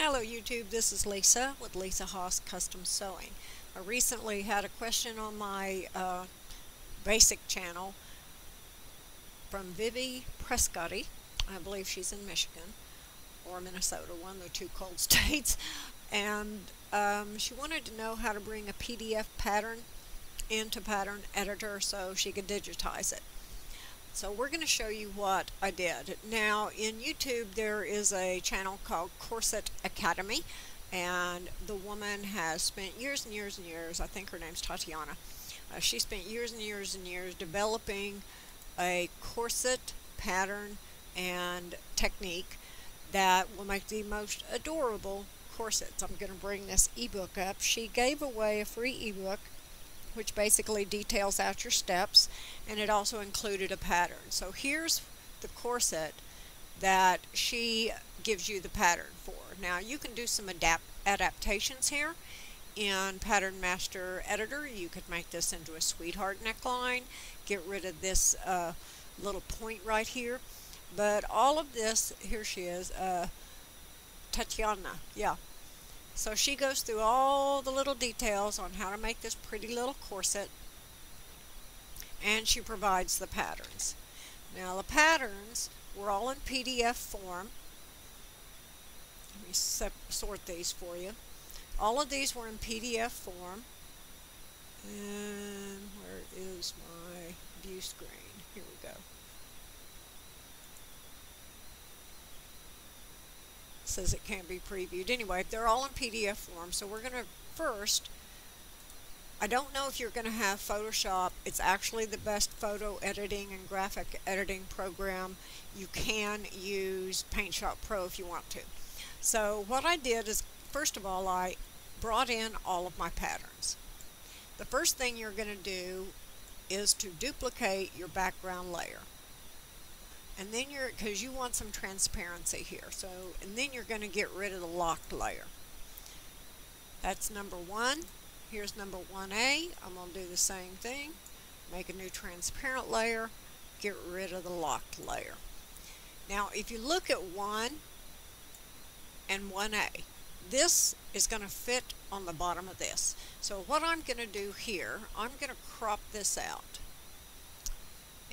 Hello YouTube, this is Lisa with Lisa Haas Custom Sewing. I recently had a question on my basic channel from Vivie Prescotty. I believe she's in Michigan or Minnesota, one of the two cold states. And she wanted to know how to bring a PDF pattern into Pattern Editor so she could digitize it. So we're going to show you what I did. Now in YouTube there is a channel called Corset Academy, and the woman has spent years and years and years, I think her name's Tatiana, she spent years and years and years developing a corset pattern and technique that will make the most adorable corsets. I'm going to bring this ebook up. She gave away a free ebook which basically details out your steps, and it also included a pattern. So here's the corset that she gives you the pattern for. Now you can do some adaptations here in PatternMaster Editor. You could make this into a sweetheart neckline, get rid of this little point right here, but all of this, here she is, Tatiana, yeah. So she goes through all the little details on how to make this pretty little corset, and she provides the patterns. Now the patterns were all in PDF form. Let me sort these for you. All of these were in PDF form. And where is my view screen? Here we go. Says it can't be previewed. Anyway, they're all in PDF form, so we're going to first, I don't know if you're going to have Photoshop. It's actually the best photo editing and graphic editing program. You can use Paint Shop Pro if you want to. So what I did is, first of all, I brought in all of my patterns. The first thing you're going to do is to duplicate your background layer. And then because you want some transparency here, and then you're going to get rid of the locked layer. That's number one. Here's number 1A. I'm going to do the same thing. Make a new transparent layer, get rid of the locked layer. Now if you look at 1 and 1A, this is going to fit on the bottom of this. So what I'm going to do here, I'm going to crop this out.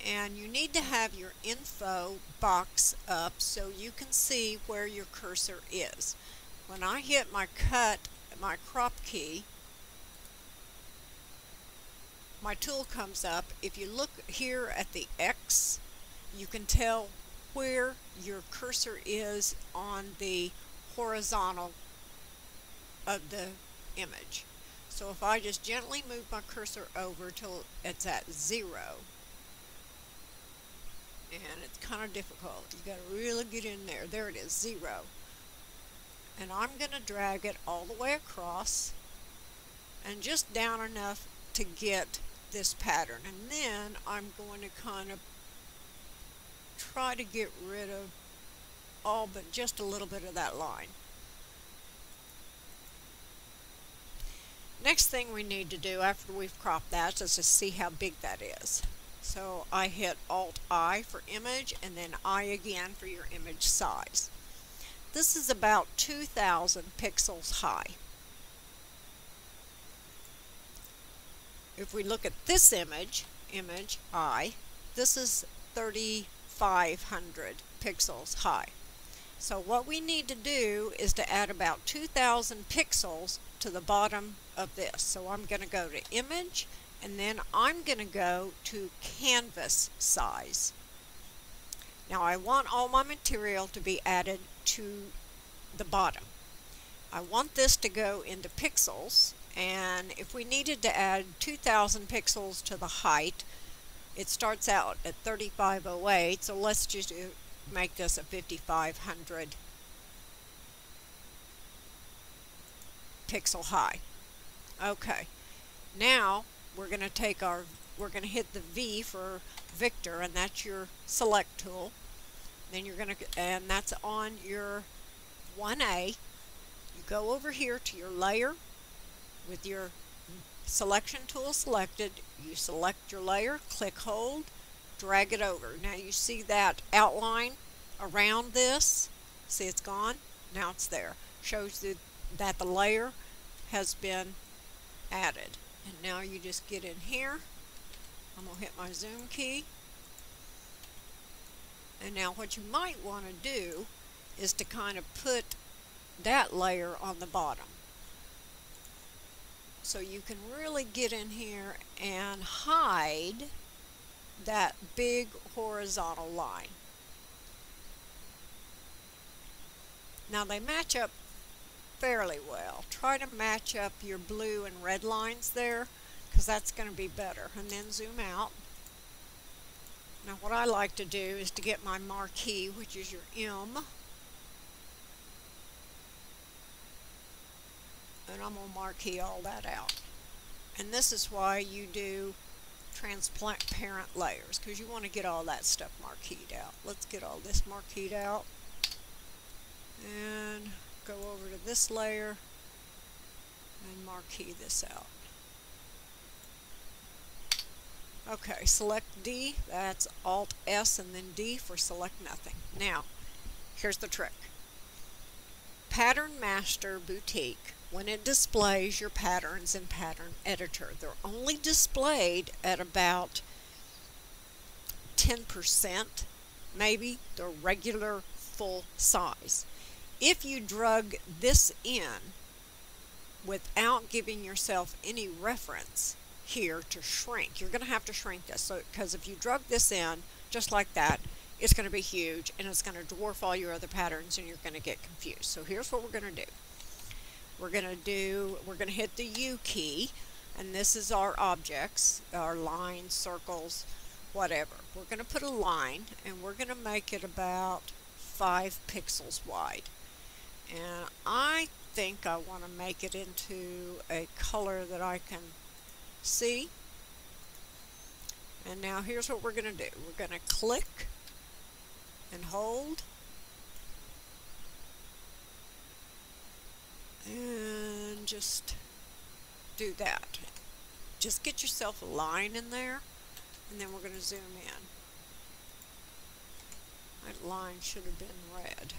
And you need to have your info box up so you can see where your cursor is. When I hit my crop key, my tool comes up. If you look here at the X, you can tell where your cursor is on the horizontal of the image. So if I just gently move my cursor over till it's at 0, and it's kind of difficult. You got to really get in there. There it is, 0. And I'm going to drag it all the way across and just down enough to get this pattern. And then I'm going to kind of try to get rid of all but just a little bit of that line. Next thing we need to do after we've cropped that is to see how big that is. So I hit Alt-I for image, and then I again for your image size. This is about 2,000 pixels high. If we look at this image I, this is 3,500 pixels high. So what we need to do is to add about 2,000 pixels to the bottom of this. So I'm going to go to Image, and then I'm going to go to canvas size. Now I want all my material to be added to the bottom. I want this to go into pixels, and if we needed to add 2,000 pixels to the height, it starts out at 3508, so let's just make this a 5,500 pixel high. Okay, now we're going to hit the V for Victor, and that's your select tool. Then you're going to, and that's on your 1A. You go over here to your layer with your selection tool selected. You select your layer, click hold, drag it over. Now you see that outline around this. See, it's gone. Now it's there. Shows that the layer has been added. And now you just get in here. I'm going to hit my zoom key. And now what you might want to do is to kind of put that layer on the bottom. So you can really get in here and hide that big horizontal line. Now they match up fairly well. Try to match up your blue and red lines there, because that's going to be better. And then zoom out. Now what I like to do is to get my marquee, which is your M, and I'm going to marquee all that out. And this is why you do transparent layers, because you want to get all that stuff marqueed out. Let's get all this marqueed out and go over to this layer and marquee this out. Okay, select D, that's Alt S and then D for select nothing. Now, here's the trick. PatternMaster Boutique, when it displays your patterns in Pattern Editor, they're only displayed at about 10%, maybe the regular full size. If you drug this in without giving yourself any reference here to shrink, you're going to have to shrink this. So, because if you drug this in just like that, it's going to be huge and it's going to dwarf all your other patterns and you're going to get confused. So here's what we're going to do. We're going to hit the U key, and this is our objects, our lines, circles, whatever. We're going to put a line and we're going to make it about 5 pixels wide. And I think I want to make it into a color that I can see. And now here's what we're going to do. We're going to click and hold and just do that. Just get yourself a line in there, and then we're going to zoom in. That line should have been red.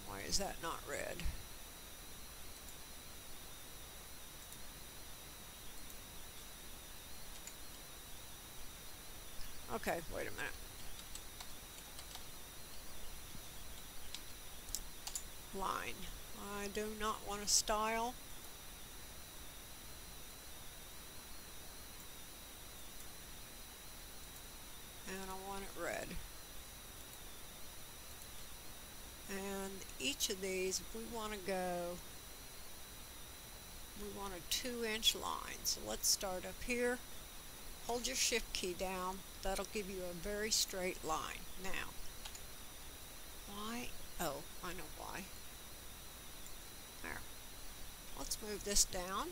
Why is that not red? Okay, wait a minute. Line. I do not want a style. And I want it red. And each of these, if we want to go, we want a 2-inch line. So let's start up here. Hold your shift key down. That'll give you a very straight line. Now, why? Oh, I know why. There. Let's move this down.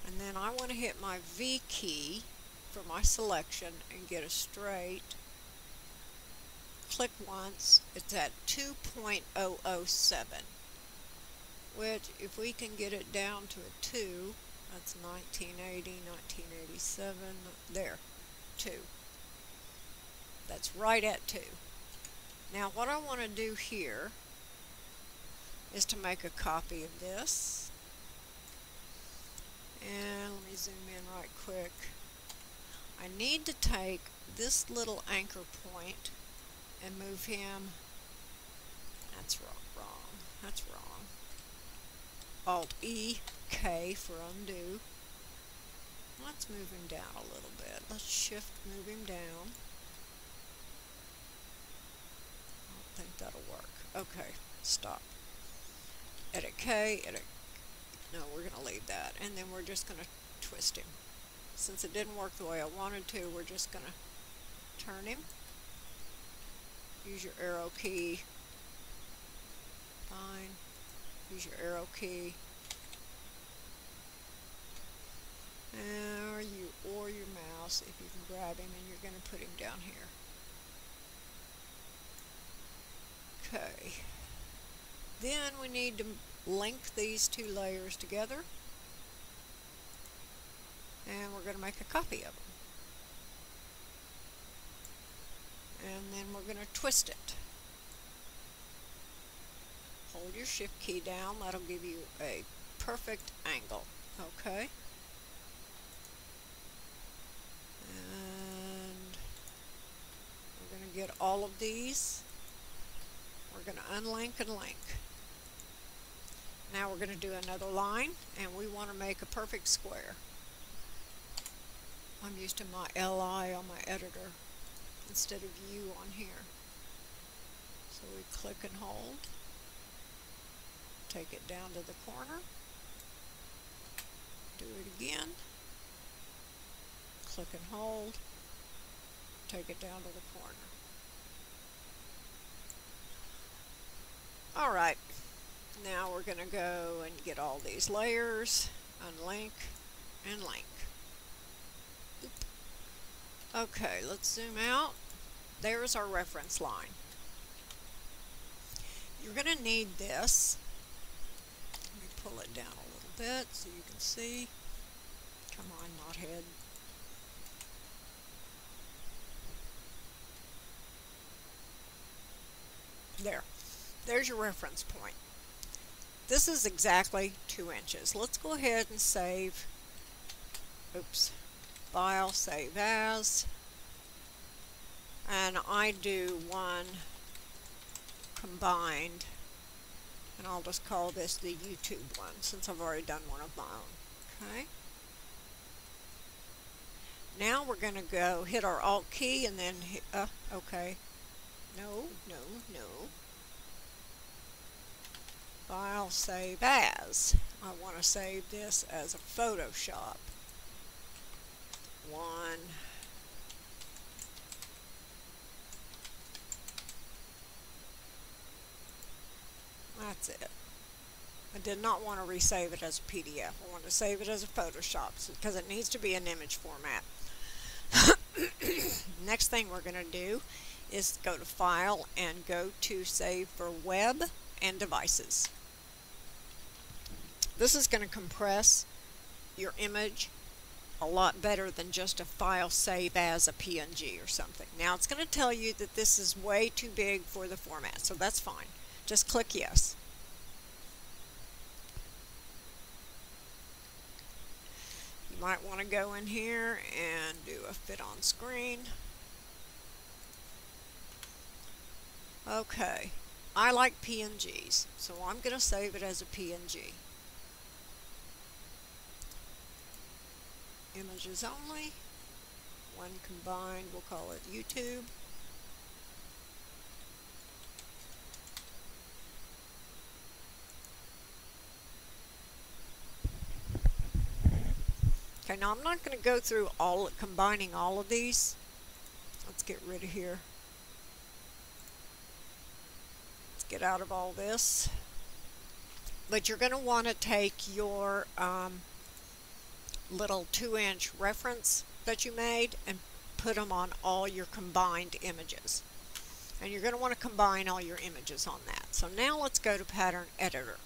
And then I want to hit my V key for my selection and get a straight. Click once. It's at 2.007. Which, if we can get it down to a 2, that's 1980, 1987, there, 2. That's right at 2. Now what I want to do here is to make a copy of this. And let me zoom in right quick. I need to take this little anchor point and move him. That's wrong. That's wrong. Alt E, K for undo. Let's move him down a little bit. Let's shift, move him down. I don't think that'll work. Okay, stop. Edit K, edit. No, we're going to leave that. And then we're just going to twist him. Since it didn't work the way I wanted to, we're just going to turn him. Use your arrow key. Fine. Use your arrow key. Or your mouse if you can grab him, and you're going to put him down here. Okay. Then we need to link these 2 layers together. And we're going to make a copy of them. then we're going to twist it. Hold your shift key down, that'll give you a perfect angle. Okay. And we're going to get all of these. We're going to unlink and link. Now we're going to do another line, and we want to make a perfect square. I'm used to my LI on my editor instead of U on here. So we click and hold, take it down to the corner, do it again, click and hold, take it down to the corner. Alright, now we're going to go and get all these layers, unlink and link. Okay, let's zoom out. There's our reference line. You're going to need this. Let me pull it down a little bit so you can see. Come on, knothead. There. There's your reference point. This is exactly 2 inches. Let's go ahead and save. Oops. File, save as. And I do one combined. And I'll just call this the YouTube one since I've already done one of my own. Okay. Now we're going to go hit our Alt key and then hit, okay. No. File, save as. I want to save this as a Photoshop. One. That's it. I did not want to resave it as a PDF. I want to save it as a Photoshop because it needs to be an image format. Next thing we're going to do is go to File and go to Save for Web and Devices. This is going to compress your image a lot better than just a file save as a PNG or something. Now it's going to tell you that this is way too big for the format, so that's fine. Just click yes. You might want to go in here and do a fit on screen. Okay, I like PNGs, so I'm going to save it as a PNG. Images only. One combined, we'll call it YouTube. Okay, now I'm not going to go through combining all of these. Let's get rid of here. Let's get out of all this. But you're going to want to take your little 2-inch reference that you made and put them on all your combined images. And you're going to want to combine all your images on that. So now let's go to Pattern Editor.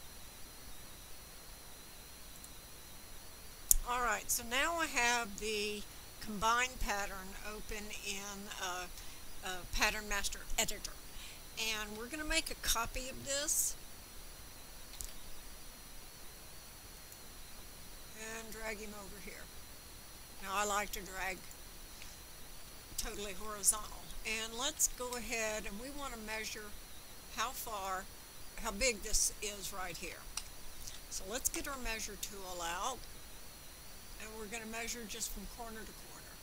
Alright, so now I have the combined pattern open in PatternMaster Editor. And we're going to make a copy of this. And drag him over here. Now I like to drag totally horizontal. And let's go ahead and we want to measure how big this is right here. So let's get our measure tool out. And we're going to measure just from corner to corner.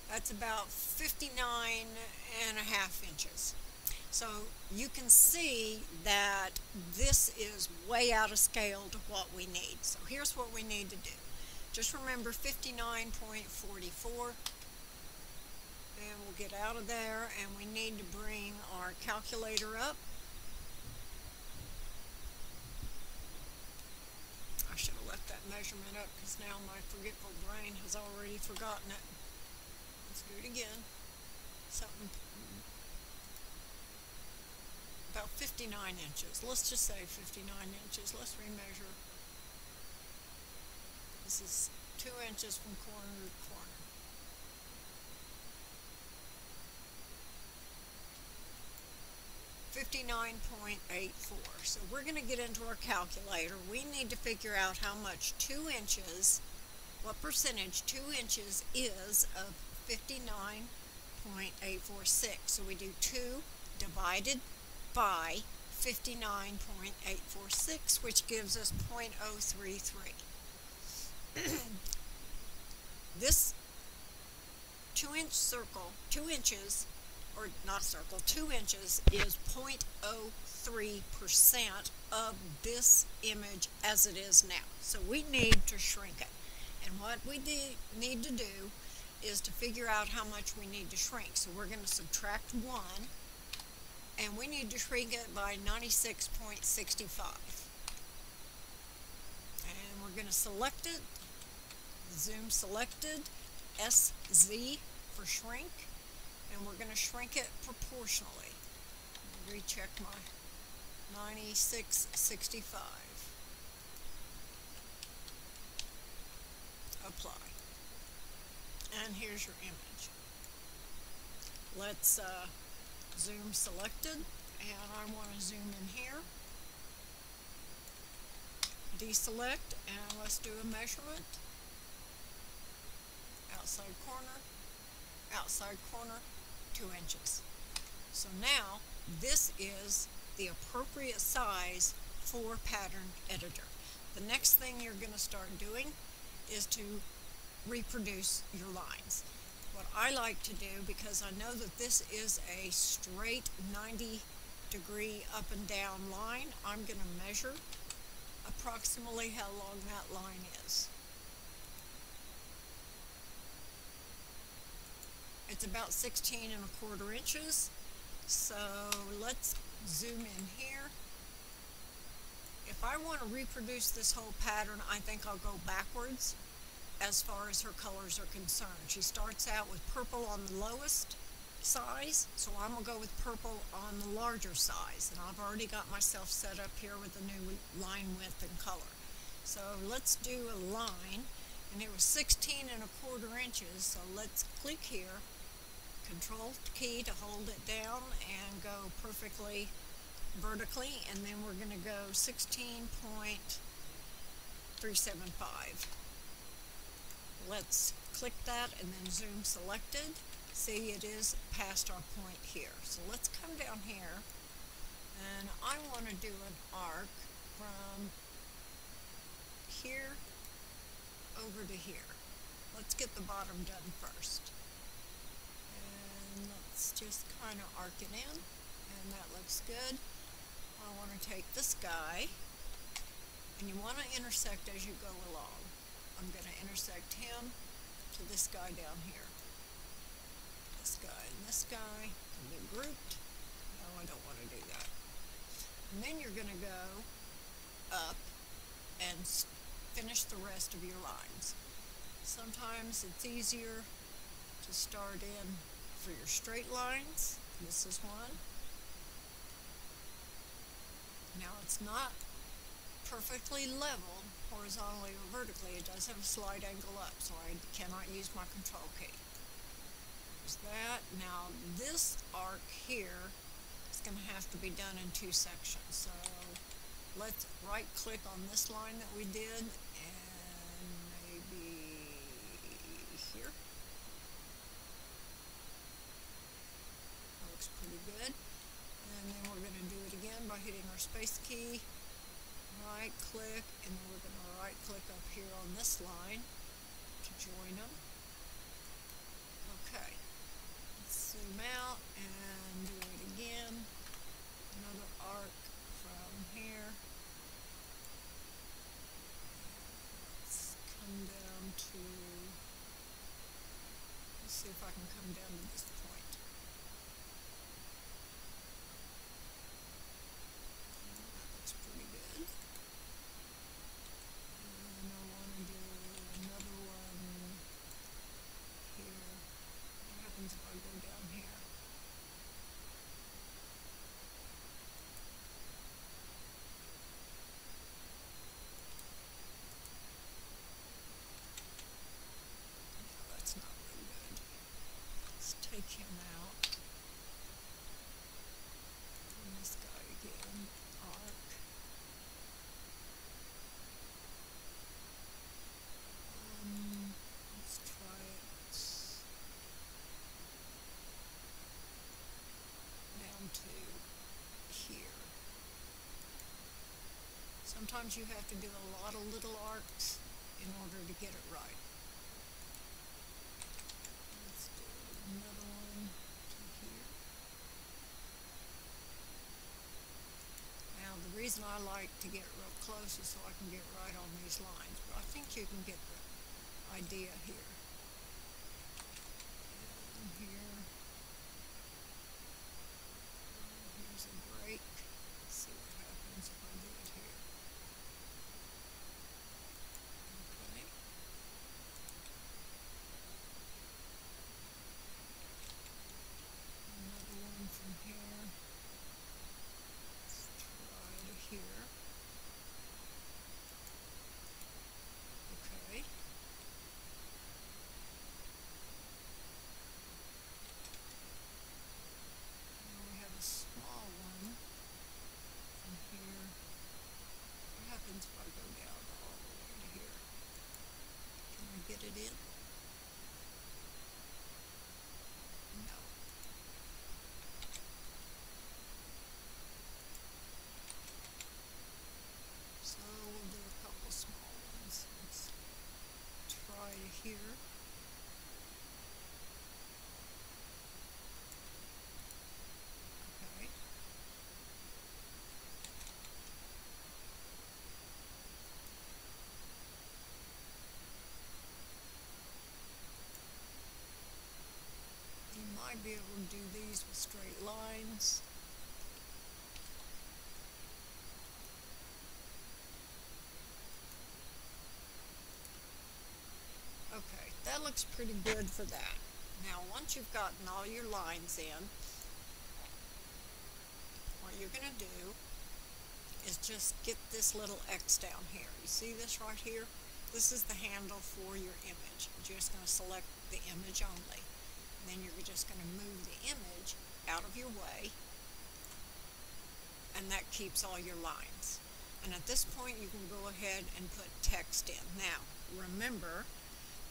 That's about 59.5 inches. So you can see that this is way out of scale to what we need. So here's what we need to do. Just remember 59.44. And we'll get out of there and we need to bring our calculator up. I should have left that measurement up because now my forgetful brain has already forgotten it. Let's do it again. Something about 59 inches. Let's just say 59 inches. Let's remeasure. This is 2 inches from corner to corner. 59.84. So we're going to get into our calculator. We need to figure out how much 2 inches, what percentage 2 inches is of 59.846. So we do 2 divided by 59.846, which gives us 0.033. This 2-inch circle, 2 inches, or not circle, 2 inches is 0.03% of this image as it is now. So we need to shrink it. And what we need to do is to figure out how much we need to shrink. So we're going to subtract 1, and we need to shrink it by 96.65. And we're going to select it, zoom selected, SZ for shrink, and we're going to shrink it proportionally. Recheck my 96.65. Apply. And here's your image. Let's zoom selected, and I want to zoom in here. Deselect, and let's do a measurement. Outside corner, 2 inches. So now this is the appropriate size for Pattern Editor. The next thing you're going to start doing is to reproduce your lines. What I like to do, because I know that this is a straight 90-degree up and down line, I'm going to measure approximately how long that line is. It's about 16¼ inches. So let's zoom in here. If I want to reproduce this whole pattern, I think I'll go backwards as far as her colors are concerned. She starts out with purple on the lowest size, so I'm going to go with purple on the larger size. And I've already got myself set up here with the new line width and color. So let's do a line, and it was 16¼ inches, so let's click here, Control key to hold it down and go perfectly vertically, and then we're going to go 16.375. Let's click that and then zoom selected. See, it is past our point here. So let's come down here, and I want to do an arc from here over to here. Let's get the bottom done first. And let's just kind of arc it in, and that looks good. I want to take this guy, and you want to intersect as you go along. I'm going to intersect him to this guy down here. This guy and this guy can be grouped. No, I don't want to do that. And then you're going to go up and finish the rest of your lines. Sometimes it's easier to start in for your straight lines. This is one. Now it's not perfectly level horizontally or vertically. It does have a slight angle up, so I cannot use my control key. There's that. Now this arc here is going to have to be done in 2 sections. So let's right click on this line that we did, and maybe here. That looks pretty good. And then we're going to do it again by hitting our space key, right click, and then we're going to right click up here on this line to join them. Okay, let's zoom out and do it again. Another arc from here. Let's come down to, let's see if I can come down to this point. That looks pretty good. And I want to do another one here. What happens if I go down here? That's not real good. Let's take him out. And this sometimes you have to do a lot of little arcs in order to get it right. Let's do another one to here. Now the reason I like to get real close is so I can get right on these lines, but I think you can get the idea here. And here, here's a break. Let's see what happens if I do it here. Okay. Another one from here. Let's try to here. Okay. Now we have a small one from here. What happens if I go down all the way to here? Can I get it in? No. So we'll do a couple small ones. Let's try to here. Okay. You might be able to do these with straight lines. Okay, that looks pretty good for that. Now once you've gotten all your lines in, what you're going to do is just get this little X down here. You see this right here? This is the handle for your image. You're just going to select the image only. And then you're just going to move the image out of your way, and that keeps all your lines. And at this point you can go ahead and put text in. Now remember,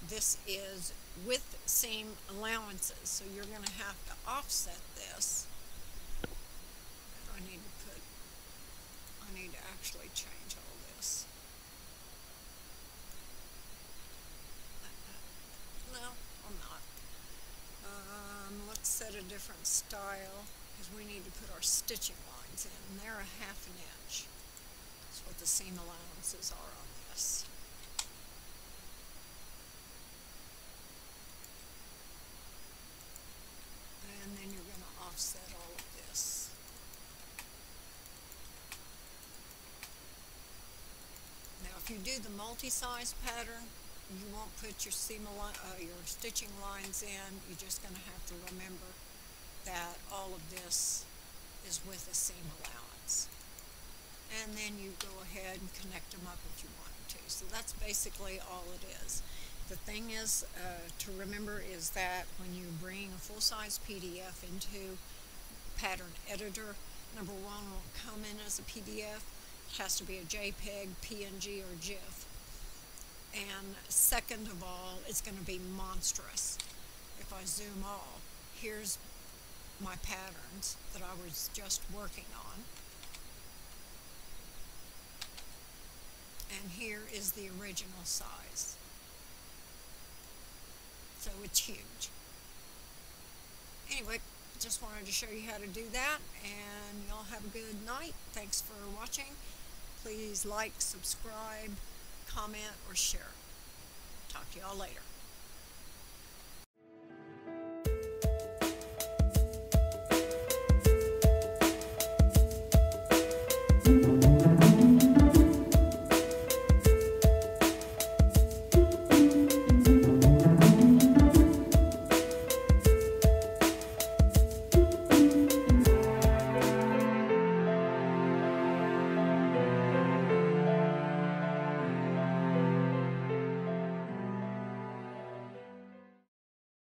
this is with seam allowances, so you're going to have to offset this. And I need to actually change all this. No, I'm not. Let's set a different style, because we need to put our stitching lines in, and they're 1/2 inch. That's what the seam allowances are on this. And then you're going to offset all of this. Now if you do the multi-size pattern, you won't put your your stitching lines in. You're just going to have to remember that all of this is with a seam allowance. And then you go ahead and connect them up if you wanted to. So that's basically all it is. The thing is to remember is that when you bring a full-size PDF into Pattern Editor, number one, will come in as a PDF. It has to be a JPEG, PNG, or GIF. And second of all, it's going to be monstrous. If I zoom all, here's my patterns that I was just working on. And here is the original size. So it's huge. Anyway, just wanted to show you how to do that, and y'all have a good night. Thanks for watching. Please like, subscribe, comment, or share. Talk to y'all later.